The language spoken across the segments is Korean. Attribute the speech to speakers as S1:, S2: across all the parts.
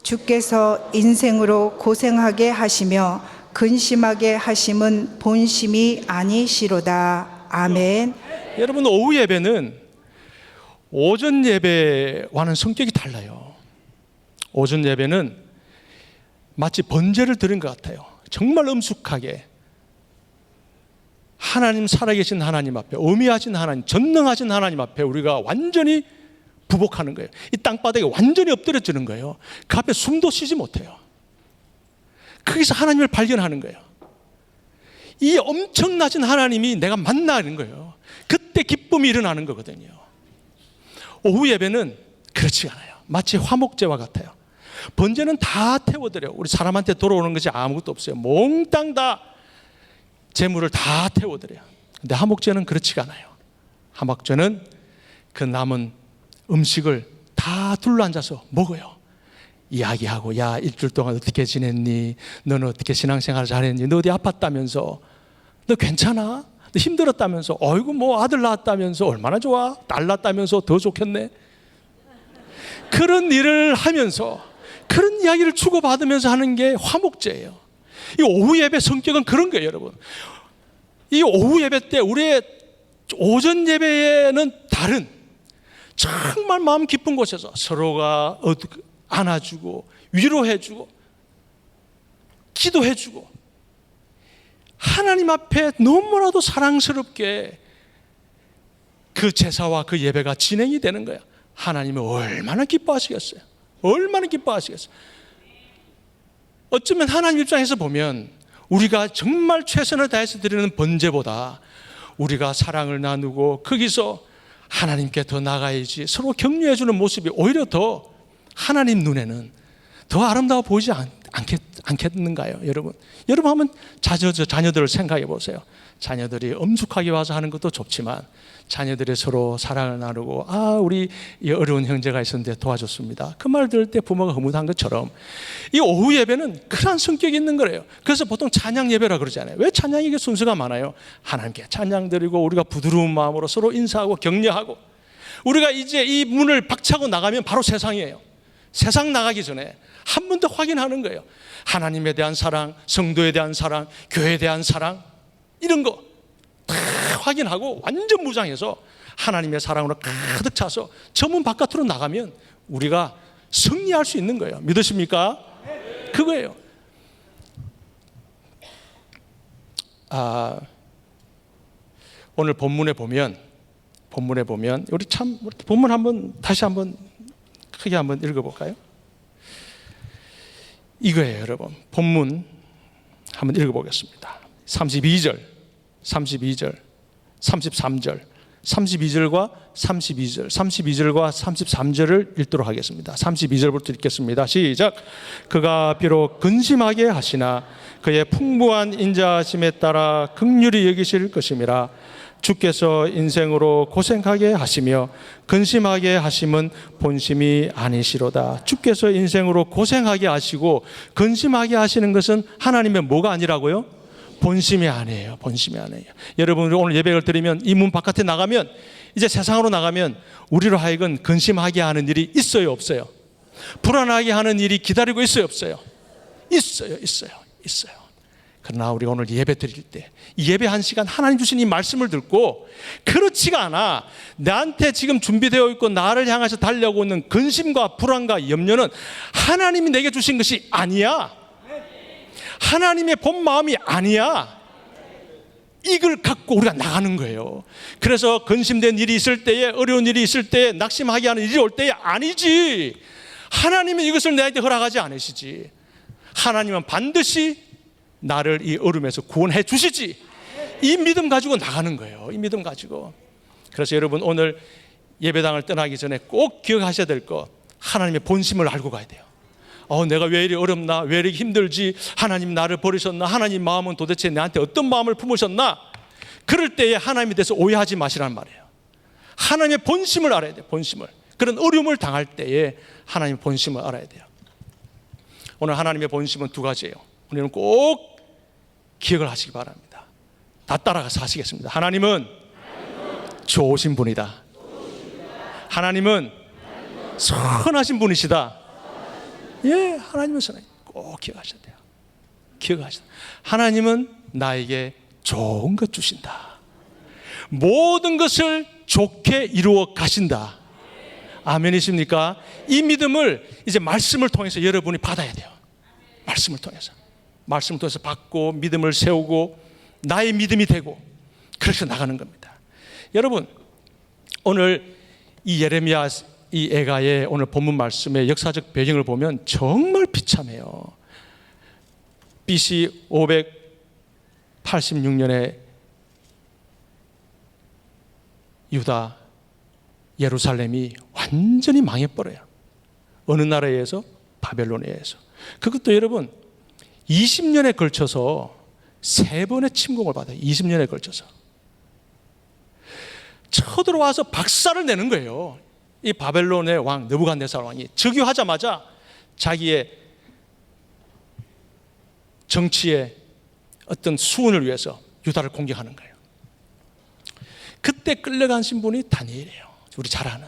S1: 주께서 인생으로 고생하게 하시며 근심하게 하심은 본심이 아니시로다. 아멘.
S2: 여러분, 오후 예배는 오전 예배와는 성격이 달라요. 오전 예배는 마치 번제를 드린 것 같아요. 정말 엄숙하게 하나님, 살아계신 하나님 앞에, 어미하신 하나님, 전능하신 하나님 앞에 우리가 완전히 부복하는 거예요. 이 땅바닥에 완전히 엎드려지는 거예요. 그 앞에 숨도 쉬지 못해요. 거기서 하나님을 발견하는 거예요. 이 엄청나신 하나님이 내가 만나는 거예요. 그때 기쁨이 일어나는 거거든요. 오후 예배는 그렇지 않아요. 마치 화목제와 같아요. 번제는 다 태워드려요. 우리 사람한테 돌아오는 것이 아무것도 없어요. 몽땅 다 재물을 다 태워드려요. 근데 화목제는 그렇지가 않아요. 화목제는 그 남은 음식을 다 둘러앉아서 먹어요. 이야기하고, 야, 일주일 동안 어떻게 지냈니? 너는 어떻게 신앙생활 잘했니? 너 어디 아팠다면서? 너 괜찮아? 너 힘들었다면서? 어이구, 뭐 아들 낳았다면서? 얼마나 좋아? 딸 낳았다면서? 더 좋겠네? 그런 일을 하면서, 그런 이야기를 주고받으면서 하는 게 화목제예요. 이 오후 예배 성격은 그런 거예요, 여러분. 이 오후 예배 때 우리의 오전 예배에는 다른, 정말 마음 깊은 곳에서 서로가 안아주고 위로해주고 기도해주고 하나님 앞에 너무나도 사랑스럽게 그 제사와 그 예배가 진행이 되는 거야. 하나님이 얼마나 기뻐하시겠어요? 얼마나 기뻐하시겠어요? 어쩌면 하나님 입장에서 보면 우리가 정말 최선을 다해서 드리는 번제보다 우리가 사랑을 나누고 거기서 하나님께 더 나가야지 서로 격려해 주는 모습이 오히려 더 하나님 눈에는 더 아름다워 보이지 않겠는가요? 여러분 한번 자녀들을 생각해 보세요. 자녀들이 엄숙하게 와서 하는 것도 좋지만 자녀들이 서로 사랑을 나누고, 우리 어려운 형제가 있었는데 도와줬습니다, 그 말 들을 때 부모가 흐뭇한 것처럼 이 오후 예배는 그런 성격이 있는 거예요. 그래서 보통 찬양 예배라 그러잖아요. 왜 찬양에게 순서가 많아요? 하나님께 찬양 드리고 우리가 부드러운 마음으로 서로 인사하고 격려하고, 우리가 이제 이 문을 박차고 나가면 바로 세상이에요. 세상 나가기 전에 한 번 더 확인하는 거예요. 하나님에 대한 사랑, 성도에 대한 사랑, 교회에 대한 사랑, 이런 거 다 확인하고 완전 무장해서 하나님의 사랑으로 가득 차서 저 문 바깥으로 나가면 우리가 승리할 수 있는 거예요. 믿으십니까? 그거예요. 오늘 본문에 보면 우리 본문 한번 다시 한번 크게 한번 읽어볼까요? 이거예요, 여러분. 본문 한번 읽어보겠습니다. 32절, 33절, 32절과 32절과 33절을 읽도록 하겠습니다. 32절부터 읽겠습니다. 시작. 그가 비록 근심하게 하시나 그의 풍부한 인자하심에 따라 긍휼히 여기실 것임이라. 주께서 인생으로 고생하게 하시며 근심하게 하심은 본심이 아니시로다. 주께서 인생으로 고생하게 하시고 근심하게 하시는 것은 하나님의 뭐가 아니라고요? 본심이 아니에요. 본심이 아니에요. 여러분, 오늘 예배를 드리면 이 문 바깥에 나가면, 이제 세상으로 나가면 우리로 하여금 근심하게 하는 일이 있어요, 없어요? 불안하게 하는 일이 기다리고 있어요, 없어요? 있어요. 그러나 우리가 오늘 예배 드릴 때 이 예배 한 시간 하나님 주신 이 말씀을 듣고, 그렇지가 않아 나한테 지금 준비되어 있고 나를 향해서 달려오고 있는 근심과 불안과 염려는 하나님이 내게 주신 것이 아니야. 하나님의 본 마음이 아니야. 이걸 갖고 우리가 나가는 거예요. 그래서 근심된 일이 있을 때에, 어려운 일이 있을 때에, 낙심하게 하는 일이 올 때에 아니지, 하나님은 이것을 내게 허락하지 않으시지. 하나님은 반드시 나를 이 어려움에서 구원해 주시지. 이 믿음 가지고 나가는 거예요. 이 믿음 가지고. 그래서 여러분, 오늘 예배당을 떠나기 전에 꼭 기억하셔야 될 것, 하나님의 본심을 알고 가야 돼요. 내가 왜 이리 어렵나? 왜 이리 힘들지? 하나님 나를 버리셨나? 하나님 마음은 도대체 나한테 어떤 마음을 품으셨나? 그럴 때에 하나님에 대해서 오해하지 마시라는 말이에요. 하나님의 본심을 알아야 돼요. 본심을. 그런 어려움을 당할 때에 하나님의 본심을 알아야 돼요. 오늘 하나님의 본심은 두 가지예요. 우리는 꼭 기억을 하시기 바랍니다. 다 따라가서 하시겠습니다. 하나님은 좋으신 분이다. 하나님은 선하신 분이시다. 예, 하나님은 선하니 꼭 기억하셔야 돼요. 기억하셔야 돼요. 하나님은 나에게 좋은 것 주신다. 모든 것을 좋게 이루어 가신다. 아멘이십니까? 이 믿음을 이제 말씀을 통해서 여러분이 받아야 돼요. 말씀을 통해서 받고 믿음을 세우고 나의 믿음이 되고 그렇게 나가는 겁니다. 여러분, 오늘 이 예레미야 이 애가의 오늘 본문 말씀의 역사적 배경을 보면 정말 비참해요. BC 586년에 유다 예루살렘이 완전히 망해버려요. 어느 나라에 의해서? 바벨론에 의해서. 그것도 여러분 20년에 걸쳐서 3번의 침공을 받아요. 20년에 걸쳐서 쳐들어와서 박살을 내는 거예요. 이 바벨론의 왕 느부갓네살 왕이 즉위하자마자 자기의 정치의 어떤 수운을 위해서 유다를 공격하는 거예요. 그때 끌려간 신분이 다니엘이에요. 우리 잘 아는.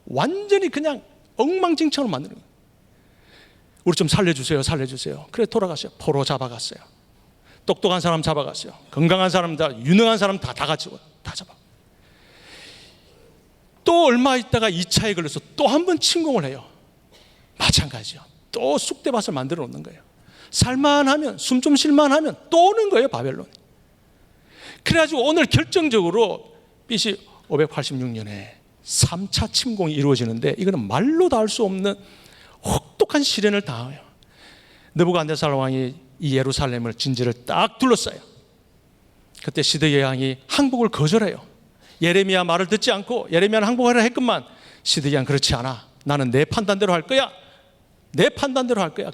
S2: 완전히 그냥 엉망진창으로 만드는 거예요. 우리 좀 살려주세요. 그래 돌아갔어요. 포로 잡아갔어요. 똑똑한 사람 잡아갔어요. 건강한 사람 다, 유능한 사람 다 잡아. 또 얼마 있다가 2차에 걸려서 또 한 번 침공을 해요. 마찬가지죠. 또 쑥대밭을 만들어 놓는 거예요. 살만하면, 숨 좀 쉴만하면 또 오는 거예요, 바벨론. 그래가지고 오늘 결정적으로 BC 586년에 3차 침공이 이루어지는데 이거는 말로 다 할 수 없는 혹독한 시련을 당해요. 느부갓네살 왕이 이 예루살렘을 진지를 딱 둘러싸요. 그때 시드기야 왕이 항복을 거절해요. 예레미야 말을 듣지 않고 예레미야는 항복하라 했건만 시드기야는 그렇지 않아. 나는 내 판단대로 할 거야.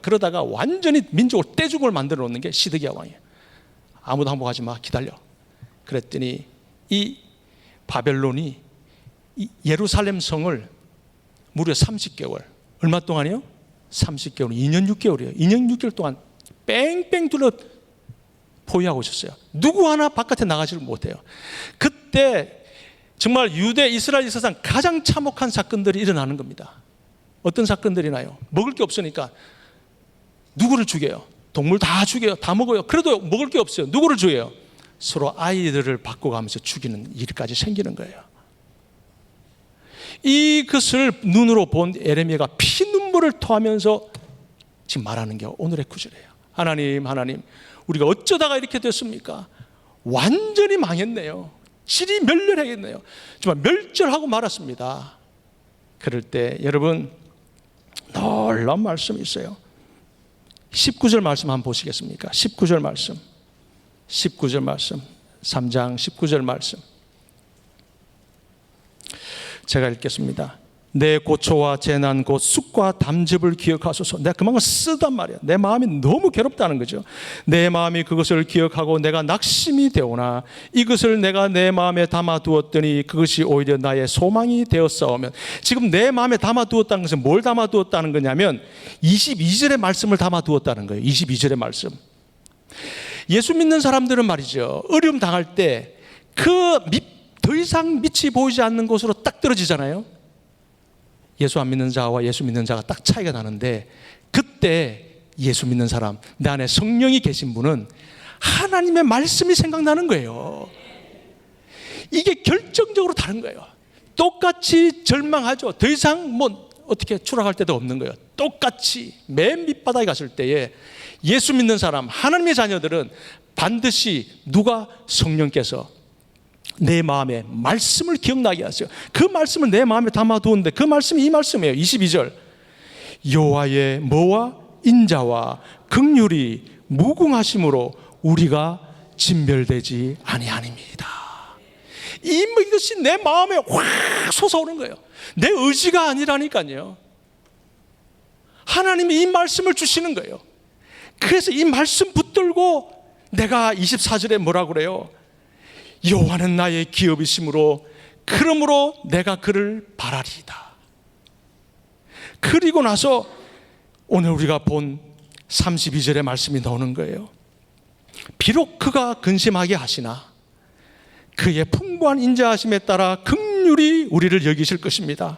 S2: 그러다가 완전히 민족을 떼죽음을 만들어 놓는 게 시드기야 왕이에요. 아무도 항복하지 마. 기다려. 그랬더니 이 바벨론이 이 예루살렘 성을 무려 30개월, 얼마 동안이요? 30개월, 2년 6개월이에요. 2년 6개월 동안 뺑뺑 둘러 포위하고 있었어요. 누구 하나 바깥에 나가지를 못해요. 그때 정말 유대 이스라엘 역사상 가장 참혹한 사건들이 일어나는 겁니다. 어떤 사건들이 나요? 먹을 게 없으니까 누구를 죽여요? 동물 다 죽여요. 다 먹어요. 그래도 먹을 게 없어요. 누구를 죽여요? 서로 아이들을 바꿔가면서 죽이는 일까지 생기는 거예요. 이것을 눈으로 본 예레미야가 피눈물을 토하면서 지금 말하는 게 오늘의 구절이에요. 하나님, 우리가 어쩌다가 이렇게 됐습니까? 완전히 망했네요. 질이 멸렬하겠네요. 정말 멸절하고 말았습니다. 그럴 때 여러분 놀라운 말씀이 있어요. 19절 말씀 한번 보시겠습니까? 19절 말씀 3장 19절 말씀 제가 읽겠습니다. 내 고초와 재난 곧 쑥과 담즙을 기억하소서. 내가 그만큼 쓰단 말이야. 내 마음이 너무 괴롭다는 거죠. 내 마음이 그것을 기억하고 내가 낙심이 되오나 이것을 내가 내 마음에 담아두었더니 그것이 오히려 나의 소망이 되었사오면. 지금 내 마음에 담아두었다는 것은 뭘 담아두었다는 거냐면 22절의 말씀을 담아두었다는 거예요. 22절의 말씀. 예수 믿는 사람들은 말이죠, 어려움 당할 때 더 이상 빛이 보이지 않는 곳으로 딱 떨어지잖아요. 예수 안 믿는 자와 예수 믿는 자가 딱 차이가 나는데, 그때 예수 믿는 사람, 내 안에 성령이 계신 분은 하나님의 말씀이 생각나는 거예요. 이게 결정적으로 다른 거예요. 똑같이 절망하죠. 더 이상 어떻게 추락할 때도 없는 거예요. 똑같이 맨 밑바닥에 갔을 때에 예수 믿는 사람, 하나님의 자녀들은 반드시 누가? 성령께서 내 마음에 말씀을 기억나게 하세요. 그 말씀을 내 마음에 담아두었는데 그 말씀이 이 말씀이에요. 22절. 여호와의 뭐와 인자와 긍휼이 무궁하심으로 우리가 진멸되지 아니하니이다. 이것이 내 마음에 확 솟아오는 거예요. 내 의지가 아니라니까요. 하나님이 이 말씀을 주시는 거예요. 그래서 이 말씀 붙들고 내가 24절에 뭐라고 그래요? 여호와는 나의 기업이심으로 그러므로 내가 그를 바라리이다. 그리고 나서 오늘 우리가 본 32절의 말씀이 나오는 거예요. 비록 그가 근심하게 하시나 그의 풍부한 인자하심에 따라 긍휼히 우리를 여기실 것입니다.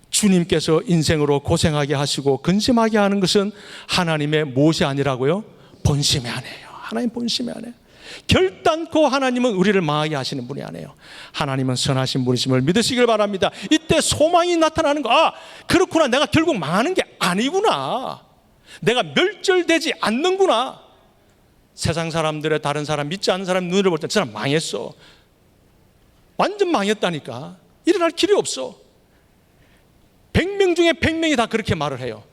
S2: 주님께서 인생으로 고생하게 하시고 근심하게 하는 것은 하나님의 무엇이 아니라고요? 본심이 아니에요. 하나님 본심이 아니에요. 결단코 하나님은 우리를 망하게 하시는 분이 아니에요. 하나님은 선하신 분이심을 믿으시길 바랍니다. 이때 소망이 나타나는 거, 아, 그렇구나, 내가 결국 망하는 게 아니구나, 내가 멸절되지 않는구나. 세상 사람들의, 다른 사람, 믿지 않는 사람 눈으로 볼 때 저 사람 망했어, 완전 망했다니까, 일어날 길이 없어. 100명 중에 100명이 다 그렇게 말을 해요.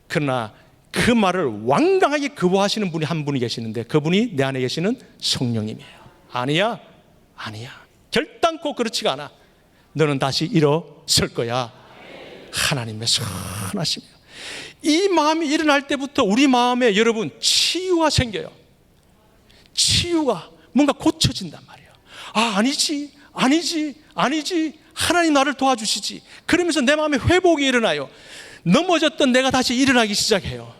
S2: 그러나 그 말을 완강하게 거부하시는 분이 한 분이 계시는데, 그분이 내 안에 계시는 성령님이에요. 아니야, 아니야, 결단코 그렇지가 않아, 너는 다시 일어설 거야. 하나님의 선하심이에요. 이 마음이 일어날 때부터 우리 마음에, 여러분, 치유가 생겨요. 치유가 뭔가 고쳐진단 말이에요. 아, 아니지, 하나님 나를 도와주시지. 그러면서 내 마음에 회복이 일어나요. 넘어졌던 내가 다시 일어나기 시작해요.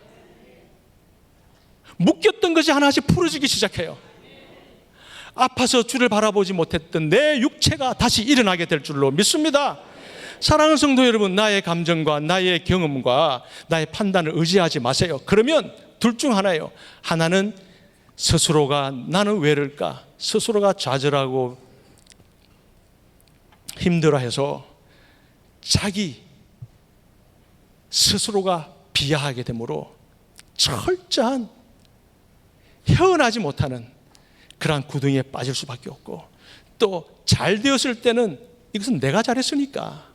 S2: 묶였던 것이 하나씩 풀어지기 시작해요. 아파서 주를 바라보지 못했던 내 육체가 다시 일어나게 될 줄로 믿습니다. 사랑하는 성도 여러분, 나의 감정과 나의 경험과 나의 판단을 의지하지 마세요. 그러면 둘 중 하나예요. 하나는 스스로가 나는 왜 이럴까, 스스로가 좌절하고 힘들어해서 자기 스스로가 비하하게 되므로 철저한 헤어나지 못하는 그러한 구덩이에 빠질 수밖에 없고, 또 잘 되었을 때는 이것은 내가 잘했으니까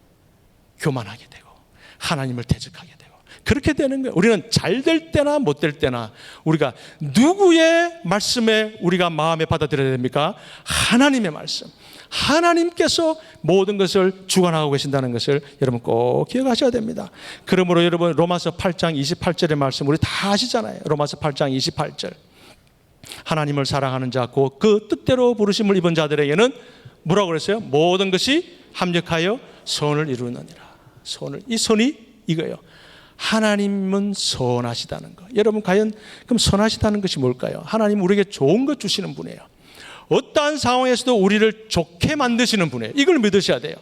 S2: 교만하게 되고 하나님을 대적하게 되고 그렇게 되는 거예요. 우리는 잘 될 때나 못 될 때나 우리가 누구의 말씀에 우리가 마음에 받아들여야 됩니까? 하나님의 말씀. 하나님께서 모든 것을 주관하고 계신다는 것을 여러분 꼭 기억하셔야 됩니다. 그러므로 여러분, 로마서 8장 28절의 말씀 우리 다 아시잖아요. 로마서 8장 28절. 하나님을 사랑하는 자 곧 그 뜻대로 부르심을 입은 자들에게는 뭐라고 그랬어요? 모든 것이 합력하여 선을 이루느니라. 선을, 이 선이 이거예요. 하나님은 선하시다는 거. 여러분, 과연 그럼 선하시다는 것이 뭘까요? 하나님 우리에게 좋은 것 주시는 분이에요. 어떠한 상황에서도 우리를 좋게 만드시는 분이에요. 이걸 믿으셔야 돼요.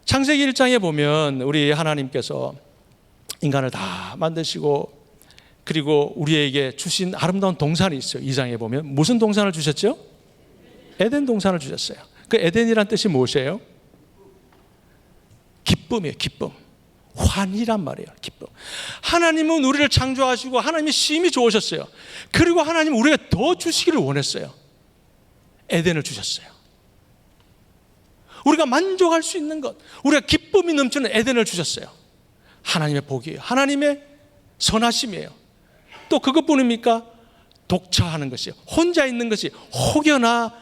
S2: 창세기 1장에 보면 우리 하나님께서 인간을 다 만드시고, 그리고 우리에게 주신 아름다운 동산이 있어요. 2장에 보면 무슨 동산을 주셨죠? 에덴 동산을 주셨어요. 그 에덴이란 뜻이 무엇이에요? 기쁨이에요. 기쁨. 환희란 말이에요. 기쁨. 하나님은 우리를 창조하시고 하나님이 심히 좋으셨어요. 그리고 하나님 우리가 더 주시기를 원했어요. 에덴을 주셨어요. 우리가 만족할 수 있는 것, 우리가 기쁨이 넘치는 에덴을 주셨어요. 하나님의 복이에요. 하나님의 선하심이에요. 또 그것뿐입니까? 독차하는 것이요, 혼자 있는 것이 혹여나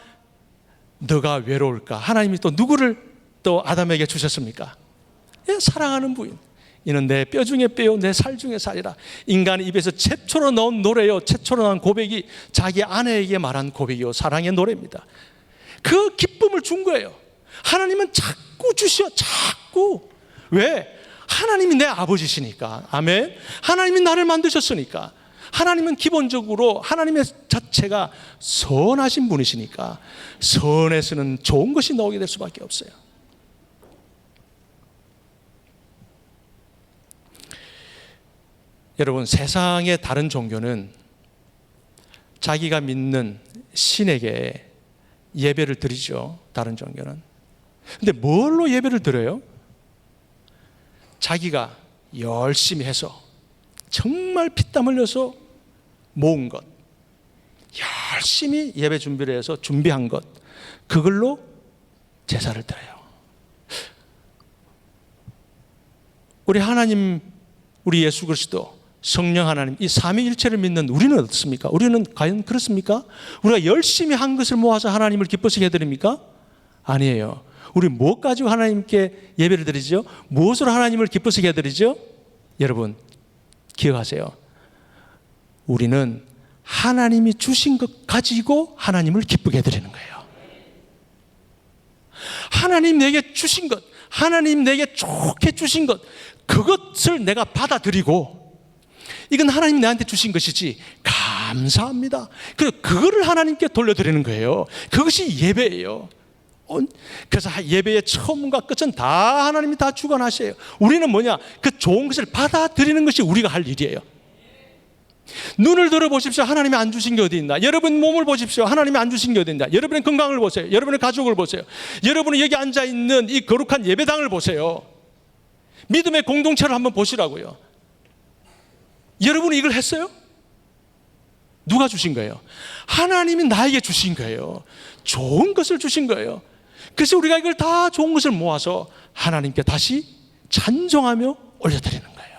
S2: 너가 외로울까. 하나님이 또 누구를 또 아담에게 주셨습니까? 예, 사랑하는 부인. 이는 내 뼈 중에 뼈요 내 살 중에 살이라. 인간의 입에서 최초로 나온 노래요, 최초로 나온 고백이 자기 아내에게 말한 고백이요, 사랑의 노래입니다. 그 기쁨을 준 거예요. 하나님은 자꾸 주셔, 자꾸. 왜? 하나님이 내 아버지시니까. 아멘. 하나님이 나를 만드셨으니까. 하나님은 기본적으로 하나님의 자체가 선하신 분이시니까 선에서는 좋은 것이 나오게 될 수밖에 없어요. 여러분, 세상의 다른 종교는 자기가 믿는 신에게 예배를 드리죠. 다른 종교는. 근데 뭘로 예배를 드려요? 자기가 열심히 해서 정말 피땀 흘려서 모은 것, 열심히 예배 준비를 해서 준비한 것, 그걸로 제사를 드려요. 우리 하나님, 우리 예수 그리스도, 성령 하나님, 이 삼위일체를 믿는 우리는 어떻습니까? 우리는 과연 그렇습니까? 우리가 열심히 한 것을 모아서 하나님을 기쁘시게 해드립니까? 아니에요. 우리 무엇 가지고 하나님께 예배를 드리죠? 무엇으로 하나님을 기쁘시게 해드리죠? 여러분 기억하세요. 우리는 하나님이 주신 것 가지고 하나님을 기쁘게 해드리는 거예요. 하나님 내게 주신 것, 하나님 내게 좋게 주신 것, 그것을 내가 받아들이고, 이건 하나님 나한테 주신 것이지 감사합니다. 그거를 하나님께 돌려드리는 거예요. 그것이 예배예요. 그래서 예배의 처음과 끝은 다 하나님이 다 주관하셔요. 우리는 뭐냐? 그 좋은 것을 받아들이는 것이 우리가 할 일이에요. 눈을 들어보십시오. 하나님이 안 주신 게 어디 있나? 여러분 몸을 보십시오. 하나님이 안 주신 게 어디 있나? 여러분의 건강을 보세요. 여러분의 가족을 보세요. 여러분이 여기 앉아있는 이 거룩한 예배당을 보세요. 믿음의 공동체를 한번 보시라고요. 여러분이 이걸 했어요? 누가 주신 거예요? 하나님이 나에게 주신 거예요. 좋은 것을 주신 거예요. 그래서 우리가 이걸 다 좋은 것을 모아서 하나님께 다시 찬송하며 올려드리는 거예요.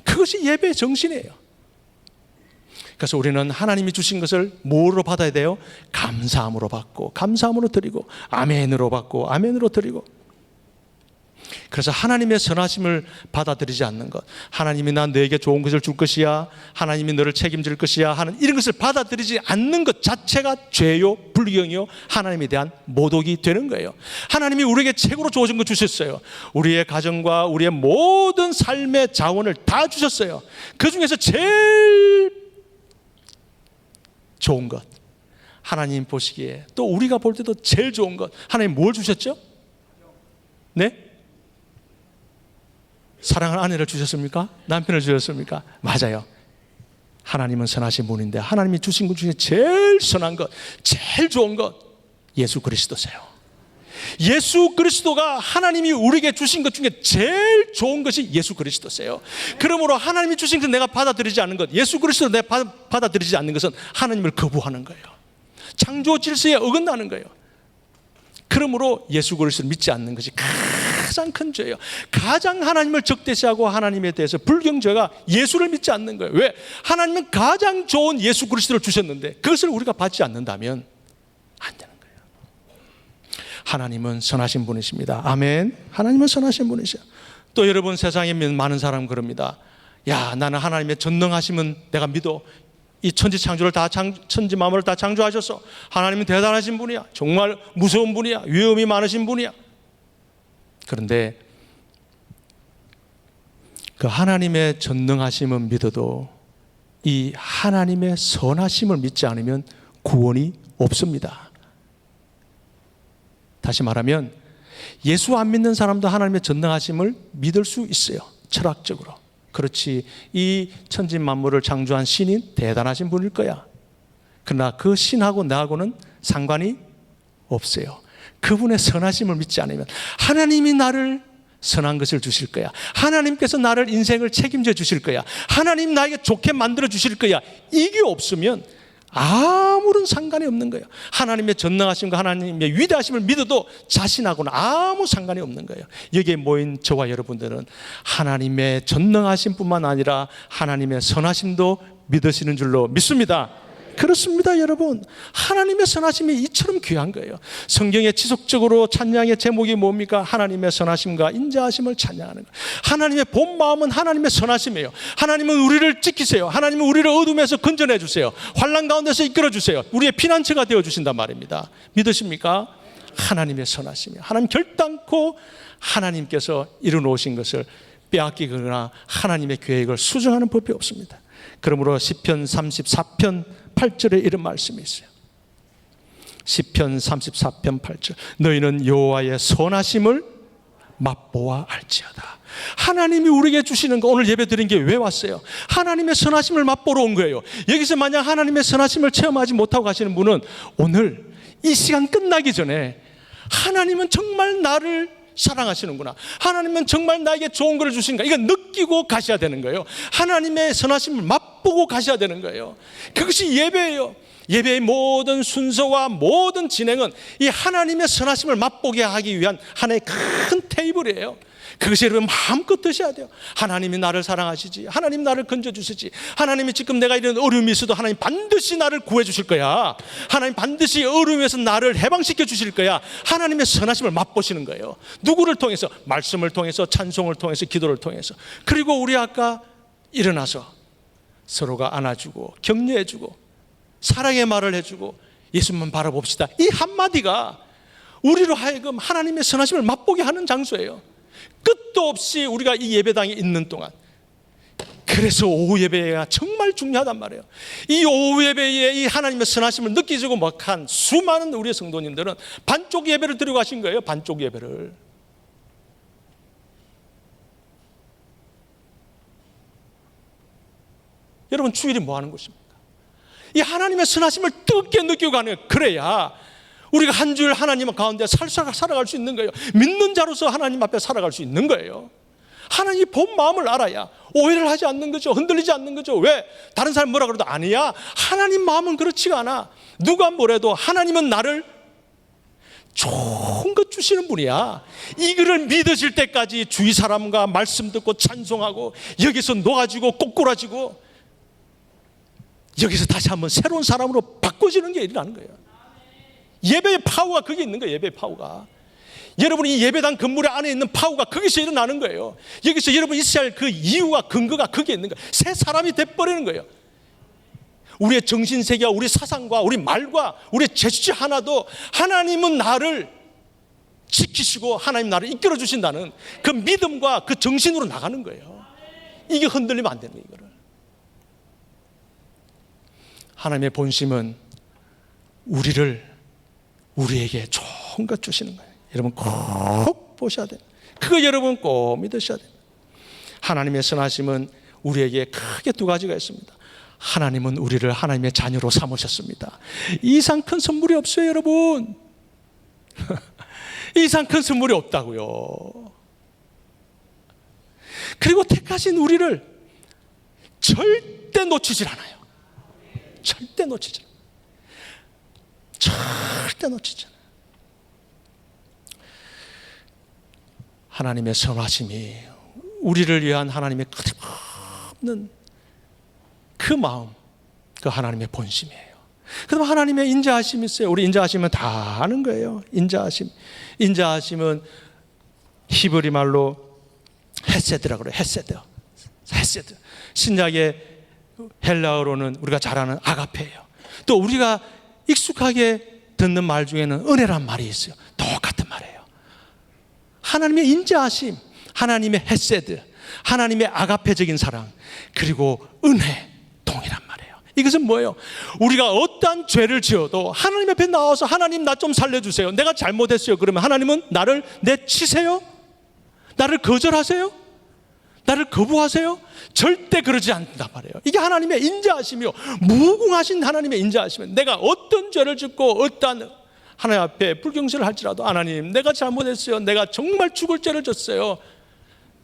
S2: 그것이 예배의 정신이에요. 그래서 우리는 하나님이 주신 것을 뭐로 받아야 돼요? 감사함으로 받고, 감사함으로 드리고, 아멘으로 받고, 아멘으로 드리고. 그래서 하나님의 선하심을 받아들이지 않는 것, 하나님이 너에게 좋은 것을 줄 것이야, 하나님이 너를 책임질 것이야 하는 이런 것을 받아들이지 않는 것 자체가 죄요, 불경이요, 하나님에 대한 모독이 되는 거예요. 하나님이 우리에게 최고로 좋은 거 주셨어요. 우리의 가정과 우리의 모든 삶의 자원을 다 주셨어요. 그 중에서 제일 좋은 것, 하나님 보시기에 또 우리가 볼 때도 제일 좋은 것, 하나님 뭘 주셨죠? 네? 사랑하는 아내를 주셨습니까? 남편을 주셨습니까? 맞아요. 하나님은 선하신 분인데 하나님이 주신 것 중에 제일 선한 것, 제일 좋은 것, 예수 그리스도세요. 예수 그리스도가 하나님이 우리에게 주신 것 중에 제일 좋은 것이 예수 그리스도세요. 그러므로 하나님이 주신 것 내가 받아들이지 않는 것, 예수 그리스도를 내가 받아들이지 않는 것은 하나님을 거부하는 거예요. 창조 질서에 어긋나는 거예요. 그러므로 예수 그리스도를 믿지 않는 것이 가장 큰 죄예요. 가장 하나님을 적대시하고 하나님에 대해서 불경죄가 예수를 믿지 않는 거예요. 왜? 하나님은 가장 좋은 예수 그리스도를 주셨는데 그것을 우리가 받지 않는다면 안 되는 거예요. 하나님은 선하신 분이십니다. 아멘. 하나님은 선하신 분이세요. 또 여러분, 세상에 많은 사람 그럽니다. 야, 나는 하나님의 전능하심은 내가 믿어. 이 천지 창조를 다 천지 만물을 다 창조하셔서 하나님은 대단하신 분이야. 정말 무서운 분이야. 위험이 많으신 분이야. 그런데 그 하나님의 전능하심은 믿어도 이 하나님의 선하심을 믿지 않으면 구원이 없습니다. 다시 말하면 예수 안 믿는 사람도 하나님의 전능하심을 믿을 수 있어요. 철학적으로. 그렇지, 이 천지 만물을 창조한 신이 대단하신 분일 거야. 그러나 그 신하고 나하고는 상관이 없어요. 그분의 선하심을 믿지 않으면 하나님이 나를 선한 것을 주실 거야. 하나님께서 나를 인생을 책임져 주실 거야. 하나님 나에게 좋게 만들어 주실 거야. 이게 없으면 아무런 상관이 없는 거예요. 하나님의 전능하심과 하나님의 위대하심을 믿어도 자신하고는 아무 상관이 없는 거예요. 여기에 모인 저와 여러분들은 하나님의 전능하심 뿐만 아니라 하나님의 선하심도 믿으시는 줄로 믿습니다. 그렇습니다, 여러분. 하나님의 선하심이 이처럼 귀한 거예요. 성경에 지속적으로 찬양의 제목이 뭡니까? 하나님의 선하심과 인자하심을 찬양하는 거예요. 하나님의 본 마음은 하나님의 선하심이에요. 하나님은 우리를 지키세요. 하나님은 우리를 어둠에서 건져내 주세요. 환난 가운데서 이끌어 주세요. 우리의 피난처가 되어 주신단 말입니다. 믿으십니까? 하나님의 선하심이에요. 하나님 결단코 하나님께서 이루어놓으신 것을 빼앗기거나 하나님의 계획을 수정하는 법이 없습니다. 그러므로 시편 34편 8절에 이런 말씀이 있어요. 시편 34편 8절, 너희는 여호와의 선하심을 맛보아 알지어다. 하나님이 우리에게 주시는 거, 오늘 예배 드린 게 왜 왔어요? 하나님의 선하심을 맛보러 온 거예요. 여기서 만약 하나님의 선하심을 체험하지 못하고 가시는 분은 오늘 이 시간 끝나기 전에 하나님은 정말 나를 사랑하시는구나, 하나님은 정말 나에게 좋은 걸 주신가, 이거 느끼고 가셔야 되는 거예요. 하나님의 선하심을 맛보고 가셔야 되는 거예요. 그것이 예배예요. 예배의 모든 순서와 모든 진행은 이 하나님의 선하심을 맛보게 하기 위한 하나의 큰 테이블이에요. 그것이 여러분 마음껏 드셔야 돼요. 하나님이 나를 사랑하시지, 하나님 나를 건져주시지, 하나님이 지금 내가 이런 어려움이 있어도 하나님 반드시 나를 구해 주실 거야, 하나님 반드시 어려움에서 나를 해방시켜 주실 거야. 하나님의 선하심을 맛보시는 거예요. 누구를 통해서? 말씀을 통해서, 찬송을 통해서, 기도를 통해서. 그리고 우리 아까 일어나서 서로가 안아주고 격려해주고 사랑의 말을 해주고 예수만 바라봅시다, 이 한마디가 우리로 하여금 하나님의 선하심을 맛보게 하는 장소예요. 끝도 없이 우리가 이 예배당에 있는 동안 그래서 오후 예배가 정말 중요하단 말이에요. 이 오후 예배에 이 하나님의 선하심을 느끼고 먹한 수많은 우리의 성도님들은 반쪽 예배를 드리고 가신 거예요. 반쪽 예배를. 여러분, 주일이 뭐 하는 것입니까? 이 하나님의 선하심을 뜨겁게 느끼고 가는 거예요. 그래야 우리가 한 주일 하나님 가운데 살아갈 수 있는 거예요. 믿는 자로서 하나님 앞에 살아갈 수 있는 거예요. 하나님이 본 마음을 알아야 오해를 하지 않는 거죠. 흔들리지 않는 거죠. 왜? 다른 사람 뭐라 그래도 아니야. 하나님 마음은 그렇지가 않아. 누가 뭐래도 하나님은 나를 좋은 것 주시는 분이야. 이거를 믿으실 때까지 주위 사람과 말씀 듣고 찬송하고 여기서 녹아지고 꼬꾸라지고 여기서 다시 한번 새로운 사람으로 바꿔지는 게 일이라는 거예요. 예배의 파워가 거기 있는 거예요. 예배의 파워가. 여러분이 이 예배당 건물 안에 있는 파워가 거기서 일어나는 거예요. 여기서 여러분 있어야 할 그 이유와 근거가 거기에 있는 거예요. 새 사람이 돼버리는 거예요. 우리의 정신세계와 우리 사상과 우리 말과 우리의 제스처 하나도 하나님은 나를 지키시고 하나님 나를 이끌어 주신다는 그 믿음과 그 정신으로 나가는 거예요. 이게 흔들리면 안 되는 거예요. 이거를. 하나님의 본심은 우리에게 좋은 것 주시는 거예요. 여러분 꼭 보셔야 돼요. 그거 여러분 꼭 믿으셔야 돼요. 하나님의 선하심은 우리에게 크게 두 가지가 있습니다. 하나님은 우리를 하나님의 자녀로 삼으셨습니다. 이 이상 큰 선물이 없어요, 여러분. 이 이상 큰 선물이 없다고요. 그리고 택하신 우리를 절대 놓치질 않아요. 절대 놓치지 않아요. 절대 놓치지 않아요. 하나님의 선하심이 우리를 위한 하나님의 끝없는 그 마음, 그 하나님의 본심이에요. 그럼 하나님의 인자하심이 있어요. 우리 인자하심은 다 아는 거예요. 인자하심은 히브리 말로 헤세드라고 그래요. 헤세드. 신약의 헬라어로는 우리가 잘 아는 아가페예요. 또 우리가 익숙하게 듣는 말 중에는 은혜란 말이 있어요. 똑같은 말이에요. 하나님의 인자하심, 하나님의 헤세드, 하나님의 아가페적인 사랑, 그리고 은혜, 동일한 말이에요. 이것은 뭐예요? 우리가 어떠한 죄를 지어도 하나님 앞에 나와서 하나님 나 좀 살려주세요. 내가 잘못했어요. 그러면 하나님은 나를 내치세요? 나를 거절하세요? 나를 거부하세요? 절대 그러지 않는단 말이에요. 이게 하나님의 인자하심이요, 무궁하신 하나님의 인자하심은 내가 어떤 죄를 짓고 어떠한 하나님 앞에 불경실을 할지라도 하나님 내가 잘못했어요. 내가 정말 죽을 죄를 졌어요.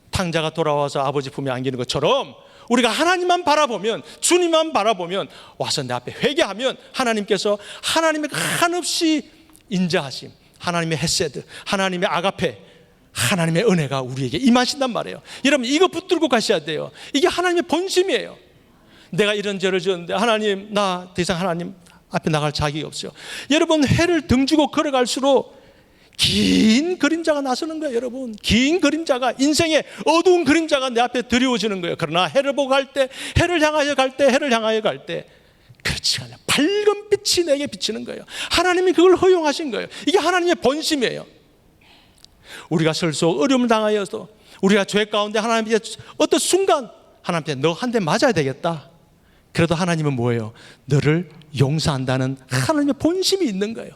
S2: 탕자가 돌아와서 아버지 품에 안기는 것처럼 우리가 하나님만 바라보면, 주님만 바라보면, 와서 내 앞에 회개하면 하나님께서 하나님의 한없이 인자하심, 하나님의 헤세드, 하나님의 아가페, 하나님의 은혜가 우리에게 임하신단 말이에요. 여러분 이거 붙들고 가셔야 돼요. 이게 하나님의 본심이에요. 내가 이런 죄를 지었는데 하나님 나 더 이상 하나님 앞에 나갈 자격이 없어요. 여러분 해를 등지고 걸어갈수록 긴 그림자가 나서는 거예요. 여러분 긴 그림자가, 인생의 어두운 그림자가 내 앞에 드리워지는 거예요. 그러나 해를 보고 갈 때, 해를 향하여 갈 때 그렇지 않아요. 밝은 빛이 내게 비치는 거예요. 하나님이 그걸 허용하신 거예요. 이게 하나님의 본심이에요. 우리가 설소 어려움을 당하여서 우리가 죄 가운데 하나님께 어떤 순간 하나님께 너 한 대 맞아야 되겠다. 그래도 하나님은 뭐예요? 너를 용서한다는 하나님의 본심이 있는 거예요.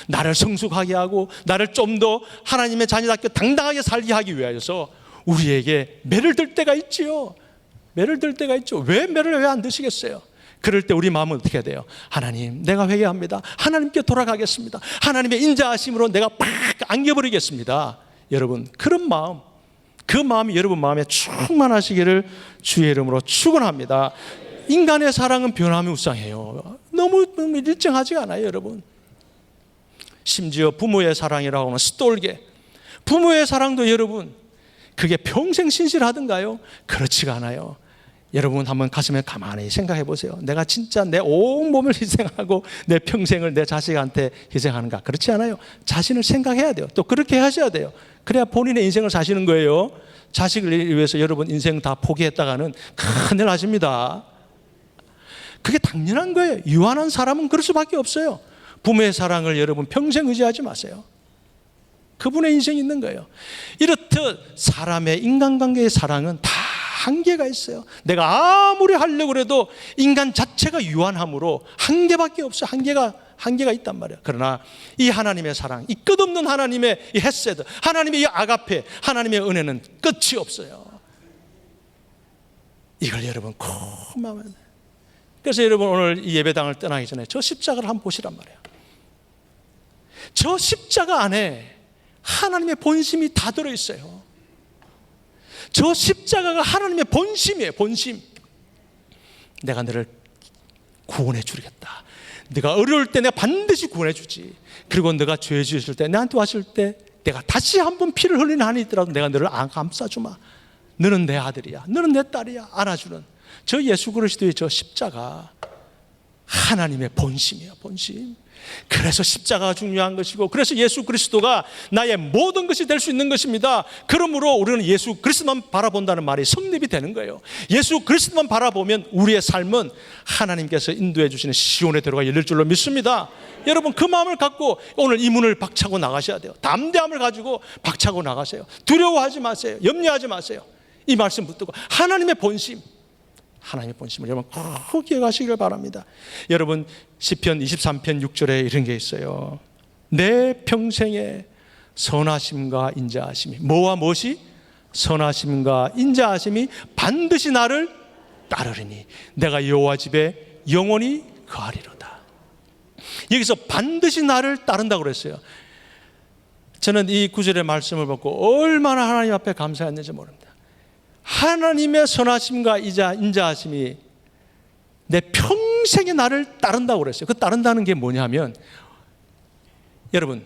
S2: 나를 성숙하게 하고 나를 좀 더 하나님의 자녀답게 당당하게 살게 하기 위하여서 우리에게 매를 들 때가 있지요. 매를 들 때가 있죠. 왜 매를 왜 안 드시겠어요? 그럴 때 우리 마음은 어떻게 해야 돼요? 하나님 내가 회개합니다. 하나님께 돌아가겠습니다. 하나님의 인자하심으로 내가 팍 안겨버리겠습니다. 여러분 그런 마음, 그 마음이 여러분 마음에 충만하시기를 주의 이름으로 축원합니다. 인간의 사랑은 변함이 우상해요. 너무 일정하지가 않아요. 여러분 심지어 부모의 사랑이라고 하면 스톨게, 부모의 사랑도 여러분 그게 평생 신실하던가요? 그렇지가 않아요. 여러분 한번 가슴에 가만히 생각해 보세요. 내가 진짜 내 온몸을 희생하고 내 평생을 내 자식한테 희생하는가? 그렇지 않아요. 자신을 생각해야 돼요. 또 그렇게 하셔야 돼요. 그래야 본인의 인생을 사시는 거예요. 자식을 위해서 여러분 인생 다 포기했다가는 큰일 나십니다. 그게 당연한 거예요. 유한한 사람은 그럴 수밖에 없어요. 부모의 사랑을 여러분 평생 의지하지 마세요. 그분의 인생이 있는 거예요. 이렇듯 사람의 인간관계의 사랑은 다 한계가 있어요. 내가 아무리 하려고 해도 인간 자체가 유한함으로 한계밖에 없어요. 한계가 있단 말이에요. 그러나 이 하나님의 사랑, 이 끝없는 하나님의 이 헤세드, 하나님의 이 아가페, 하나님의 은혜는 끝이 없어요. 이걸 여러분 꼭 마음에. 그래서 여러분 오늘 이 예배당을 떠나기 전에 저 십자가를 한번 보시란 말이에요. 저 십자가 안에 하나님의 본심이 다 들어있어요. 저 십자가가 하나님의 본심이에요. 본심. 내가 너를 구원해 주겠다. 네가 어려울 때 내가 반드시 구원해 주지. 그리고 네가 죄 지으실 때, 내한테 왔을 때 내가 다시 한번 피를 흘리는 한이 있더라도 내가 너를 감싸주마. 너는 내 아들이야, 너는 내 딸이야. 안아주는 저 예수 그리스도의 저 십자가 하나님의 본심이에요. 본심. 그래서 십자가가 중요한 것이고, 그래서 예수 그리스도가 나의 모든 것이 될 수 있는 것입니다. 그러므로 우리는 예수 그리스도만 바라본다는 말이 성립이 되는 거예요. 예수 그리스도만 바라보면 우리의 삶은 하나님께서 인도해 주시는 시온의 대로가 열릴 줄로 믿습니다. 여러분 그 마음을 갖고 오늘 이 문을 박차고 나가셔야 돼요. 담대함을 가지고 박차고 나가세요. 두려워하지 마세요. 염려하지 마세요. 이 말씀 붙들고 하나님의 본심, 하나님의 본심을 여러분 꼭 기억하시길 바랍니다. 여러분 시편 23편 6절에 이런 게 있어요. 내 평생에 선하심과 인자하심이, 뭐와 무엇이? 선하심과 인자하심이 반드시 나를 따르리니 내가 여호와 집에 영원히 거하리로다. 여기서 반드시 나를 따른다고 그랬어요. 저는 이 구절의 말씀을 받고 얼마나 하나님 앞에 감사했는지 모릅니다. 하나님의 선하심과 인자하심이 내 평생에 나를 따른다고 그랬어요. 그 따른다는 게 뭐냐면, 여러분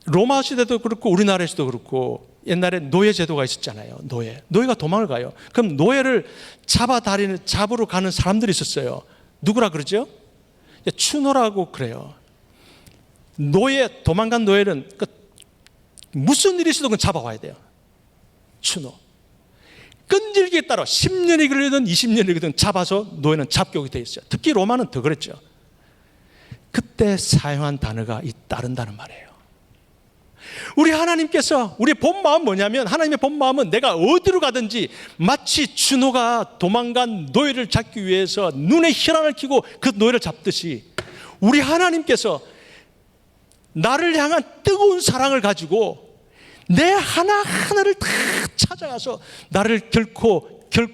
S2: 로마 시대도 그렇고 우리나라에서도 그렇고 옛날에 노예 제도가 있었잖아요. 노예가 도망을 가요. 그럼 노예를 잡으러 가는 사람들이 있었어요. 누구라 그러죠? 추노라고 그래요. 도망간 노예는 무슨 일이 있어도 그건 잡아와야 돼요. 추노. 끈질기에 따라 10년이 걸리든 20년이 걸리든 잡아서 노예는 잡격이 돼 있어요. 특히 로마는 더 그랬죠. 그때 사용한 단어가 이 따른다는 말이에요. 우리 하나님께서 우리의 본 마음은 뭐냐면, 하나님의 본 마음은 내가 어디로 가든지 마치 추노가 도망간 노예를 잡기 위해서 눈에 혈안을 켜고 그 노예를 잡듯이 우리 하나님께서 나를 향한 뜨거운 사랑을 가지고 내 하나하나를 다 찾아가서 나를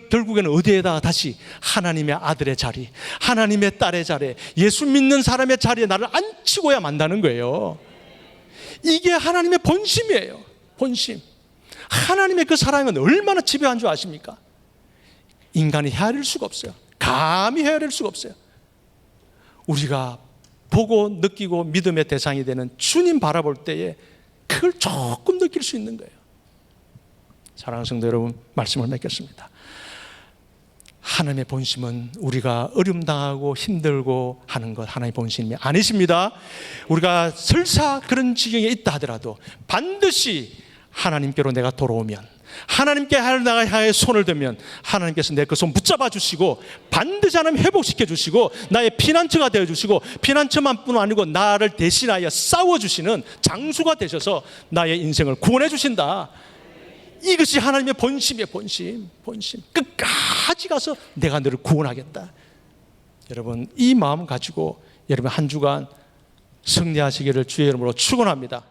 S2: 결국에는 어디에다 다시 하나님의 아들의 자리, 하나님의 딸의 자리, 예수 믿는 사람의 자리에 나를 앉히고야 만다는 거예요. 이게 하나님의 본심이에요. 본심. 하나님의 그 사랑은 얼마나 집요한 줄 아십니까? 인간이 헤아릴 수가 없어요. 감히 헤아릴 수가 없어요. 우리가 보고 느끼고 믿음의 대상이 되는 주님 바라볼 때에 그걸 조금 느낄 수 있는 거예요. 사랑하는 성도 여러분, 말씀을 맺겠습니다. 하나님의 본심은 우리가 어려움당하고 힘들고 하는 것 하나님의 본심이 아니십니다. 우리가 설사 그런 지경에 있다 하더라도 반드시 하나님께로 내가 돌아오면, 하나님께 나가 향해 손을 들면 하나님께서 내 그 손 붙잡아 주시고 반드시 하나님 회복시켜 주시고 나의 피난처가 되어 주시고, 피난처만 뿐 아니고 나를 대신하여 싸워 주시는 장수가 되셔서 나의 인생을 구원해 주신다. 이것이 하나님의 본심이에요. 본심. 끝까지 가서 내가 너를 구원하겠다. 여러분 이 마음 가지고 여러분 한 주간 승리하시기를 주의 이름으로 축원합니다.